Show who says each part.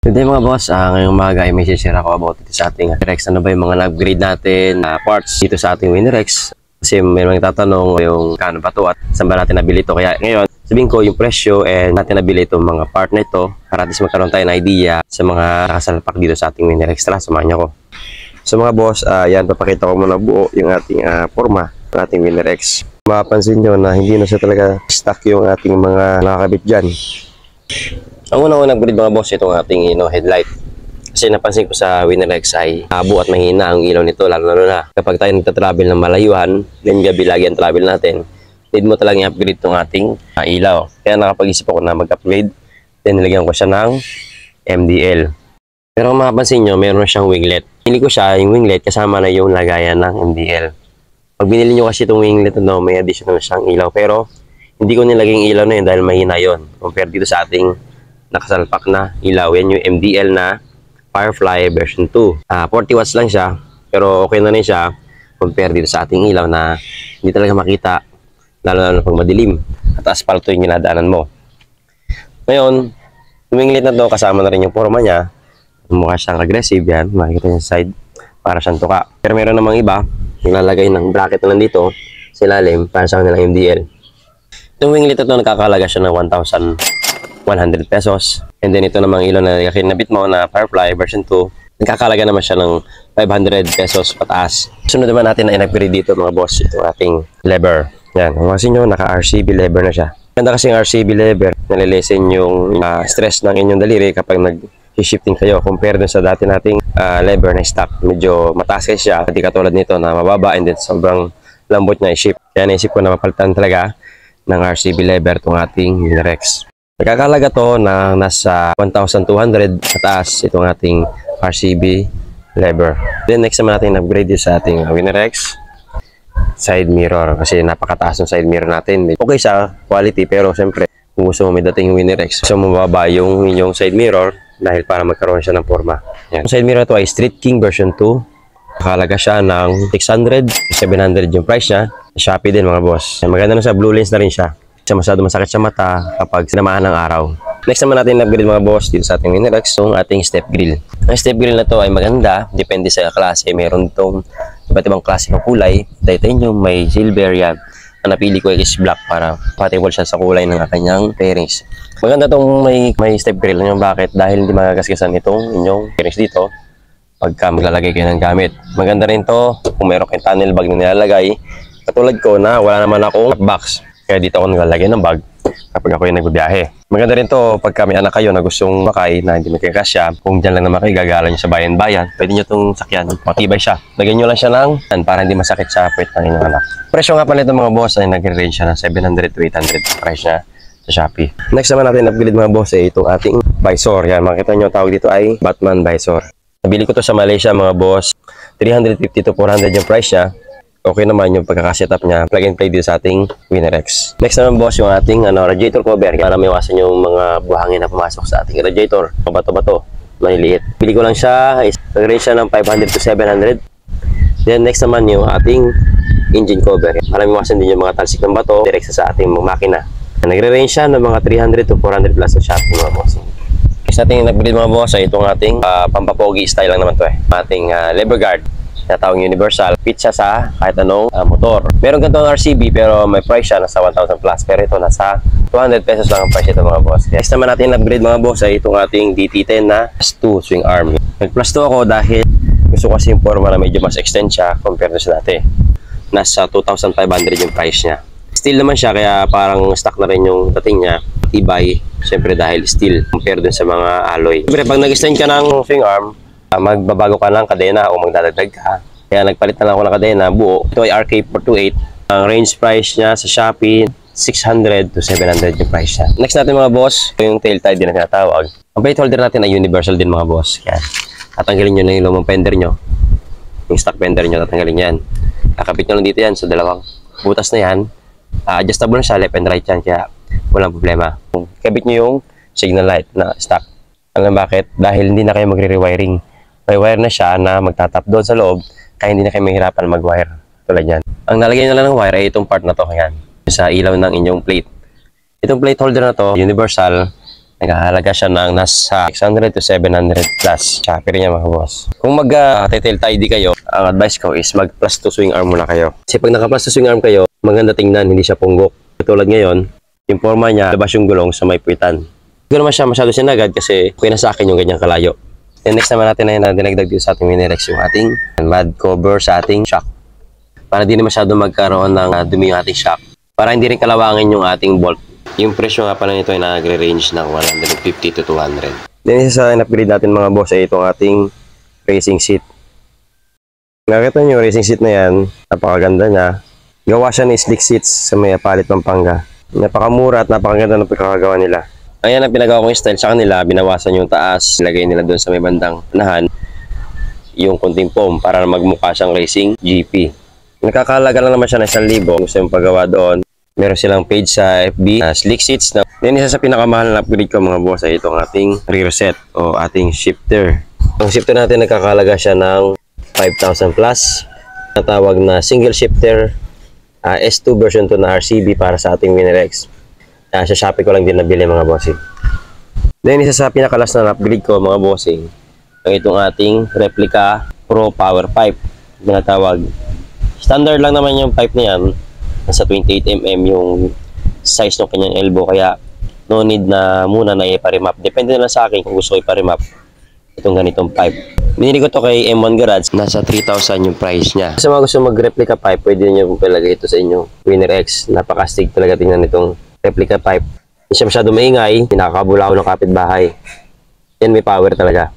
Speaker 1: Hindi mga boss, ngayong umaga ay may share ako about dito sa ating Winrex. Ano ba yung mga na-upgrade natin parts dito sa ating Winrex? Kasi may mga tatanong yung kano ba ito at saan ba natin nabili ito. Kaya ngayon, sabihin ko yung presyo and natin nabili itong mga part na ito para at least magkaroon tayo ng idea sa mga nakasalpak dito sa ating Winrex. Tara, samahan niyo ako. So mga boss, yan, papakita ko muna buo yung ating forma ng ating Winrex. Mapapansin nyo na hindi na siya talaga stock yung ating mga nakakabit dyan. Ang unang upgrade mga boss, itong ating headlight. Kasi napansin ko sa Winrex ay abo at mahina ang ilaw nito, lalo na kapag tayo nagta-travel ng malayuan, then gabi lagi ang travel natin, need mo talagang i-upgrade itong ating ilaw. Kaya nakapag-isip ako na mag-upgrade, then nilagyan ko siya ng MDL. Pero kung mapapansin nyo, meron siyang winglet. Pinili ko siya, yung winglet, kasama na yung lagayan ng MDL. Pag binili nyo kasi itong winglet, may additional siyang ilaw. Pero hindi ko nilagay yung ilaw na yun dahil mahina yun. Compare dito sa ating nakasalpak na ilaw. Yan yung MDL na Firefly version 2. 40 watts lang siya, pero okay na rin siya compare dito sa ating ilaw na hindi talaga makita, lalo pag madilim at asfalto yung ginadaanan mo. Ngayon, winglet na to, kasama na rin yung forma niya. Mukha siyang aggressive yan, makikita niya sa side, para siyang tuka. Pero meron namang iba, nilalagay ng bracket na lang dito sa ilalim para sa kanilang MDL. Yung winglet na to, nakakalaga siya ng 1,100 pesos. And then ito namang ilaw na kinabit mo na Firefly version 2, nagkakalaga naman siya ng 500 pesos pataas. Sunod naman natin na in-upgrade dito mga boss, ito ating lever. Yan, kasi nyo, naka-RCB lever na siya. Ganda kasing RCB lever, nalilesen yung stress ng inyong daliri kapag nag-shifting kayo. Compare dun sa dati nating lever na stock. Medyo mataas kasi siya, hindi katulad nito na mababa and then sobrang lambot niya i-shift. Kaya naisip ko na mapalitan talaga ng RCB lever itong ating Winrex. Nagkakalaga to na nasa 1,200 pataas itong ating RCB lever. Then next naman natin upgrade sa ating Winrex side mirror, kasi napakataas ng side mirror natin. Okay sa quality, pero siyempre kung gusto mo may dating Winrex, gusto mo mababa yung inyong side mirror dahil para magkaroon siya ng forma. Yan. Yung side mirror to ay Street King version 2. Nakakalaga siya ng 600 700 yung price niya. Shopee din mga boss. Maganda na siya, blue lens na rin siya. Masyado masakit sa mata kapag sinamahan ng araw. Next naman natin upgrade mga boss dito sa ating Winrex, yung ating step grill. Ang step grill na to ay maganda, depende sa klase. Meron itong iba't ibang klase ng kulay. Titanium, may silver yan. Ang napili ko is black para compatible siya sa kulay ng kanyang fairings. Maganda itong may step grill. Bakit? Dahil hindi magagasgasan itong inyong fairings dito pagka maglalagay kayo ng gamit. Maganda rin to kung meron kayong tunnel bag na nilalagay. Katulad ko na wala naman akong box, kaya dito ako naglalagay ng bag kapag ako yung nagbibiyahe. Maganda rin to pagka may anak kayo na gustong makay na hindi magkakasya. Kung dyan lang naman kayo gagala nyo sa bayan-bayan, pwede nyo itong sakyan. Matibay siya. Lagyan nyo lang siya ng para hindi masakit sa puwet ng inyong anak. Presyo nga pala ito mga boss ay nag-range siya ng 700 to 800 price niya sa Shopee. Next naman natin upgrade mga boss ay itong ating visor. Yan, makita nyo tawag dito ay Batman visor. Nabili ko to sa Malaysia mga boss. 350 to 400 yung price niya. Okay naman yung pagkakasetup niya, plug and play dito sa ating Winrex. Next naman boss, yung ating radiator cover para maiwasan yung mga buhangin na pumasok sa ating radiator. Bato-bato, maliliit. Bili ko lang siya, nag-range siya ng 500 to 700. Then next naman yung ating engine cover para maiwasan din yung mga talsik ng bato direct sa ating makina. Nagre-range siya ng mga 300 to 400 plus sa Shopee mga boss. Next natin nag-build mga boss ay itong ating pampapogi style lang naman to ating lever guard. Tinatawag universal, fit siya sa kahit anong motor. Meron ganitong RCB pero may price siya nasa 1,000 plus, pero ito nasa 200 pesos lang ang price ito mga boss. Next naman natin upgrade mga boss ay itong ating DT10 na +2 swing arm. Nag +2 ako dahil gusto kasi yung forma na medyo mas extend siya compared sa dati. Nasa 2,500 yung price niya. Steel naman siya kaya parang stock na rin yung dating niya. Tibay, siyempre dahil steel compared dun sa mga alloy. Siyempre pag nag-extend ka ng swing arm, magbabago ka ng kadena o magdadagdag ka. Kaya nagpalit na lang ako ng kadena buo. Ito ay RK428. Ang range price niya sa Shopee 600 to 700 yung price niya. Next natin mga boss, ito yung tail tie din na tinatawag. Ang plate holder natin ay universal din mga boss. Kaya tatanggalin nyo na yung lumang fender nyo. Yung stock fender nyo, tatanggalin yan. Kakapit nyo lang dito yan sa dalawang butas na yan. Adjustable na siya, left and right yan. Kaya walang problema. Kabit nyo yung signal light na stock. Alam bakit? Dahil hindi na kayo magre-rewiring. May wire na siya na magtatap doon sa loob, kaya hindi na kayo mahirapan mag-wire. Tulad yan. Ang nalagay na lang ng wire ay itong part na to. Yan. Sa ilaw ng inyong plate. Itong plate holder na to, universal, Nagkahalaga siya ng nasa 600 to 700 plus. Shopee rin niya mga boss. Kung mag-tail tidy kayo, ang advice ko is mag plus to swing arm muna kayo. Kasi pag naka plus to swing arm kayo, maganda tingnan, hindi siya punggok. Tulad ngayon, yung forma niya, labas yung gulong sa may puwitan. Hindi naman siya masyado sinagad kasi okay na sa akin yung ganyang kalayo. And next naman natin na dinagdag dito sa ating Winirex yung ating mud cover sa ating shock. Para hindi na masyado magkaroon ng dumi yung ating shock. Para hindi rin kalawangin yung ating bolt. Yung presyo nga pala nito ay nagre-range ng 150 to 200. Then isa sa in-upgrade natin mga boss ay itong ating racing seat. Nakita nyo yung racing seat na yan, napakaganda niya. Gawa siya ng slick seats sa may Apalit, Pampanga. Napakamura at napakaganda ng pagkakagawa nila. Ayan ang pinagawa kong style sa kanila, binawasan yung taas, nilagay nila doon sa may bandang unahan yung konting foam para magmukha siyang racing GP. Nakakalaga lang naman siya ng 1,000 gusto yung paggawa doon. Meron silang page sa FB, slick seats. Then isa sa pinakamahal na upgrade ko mga boss ay itong ating rear set o ating shifter. Ang shifter natin nagkakalaga siya ng 5,000 plus. Natawag na single shifter S2 version 2 na RCB para sa ating Winirex. Sa Shopee ko lang din nabili mga bossing. Then isa sa pinakalas na upgrade ko mga bossing ay itong ating replica Pro Power Pipe. Tinatawag. Standard lang naman yung pipe na yan. Nasa 28mm yung size ng kanyang elbow, kaya no need na muna na iparimap. Depende na lang sa akin kung gusto ko iparimap itong ganitong pipe. Binili ko to kay M1 Garage, nasa 3,000 yung price niya. Sa mga gusto mag-replica pipe, pwede nyo palagay ito sa inyo Winirex. Napakastig talaga tingnan itong replica pipe. Hindi siya masyado maingay, pinakakabulaw ng kapitbahay. Yan, may power talaga.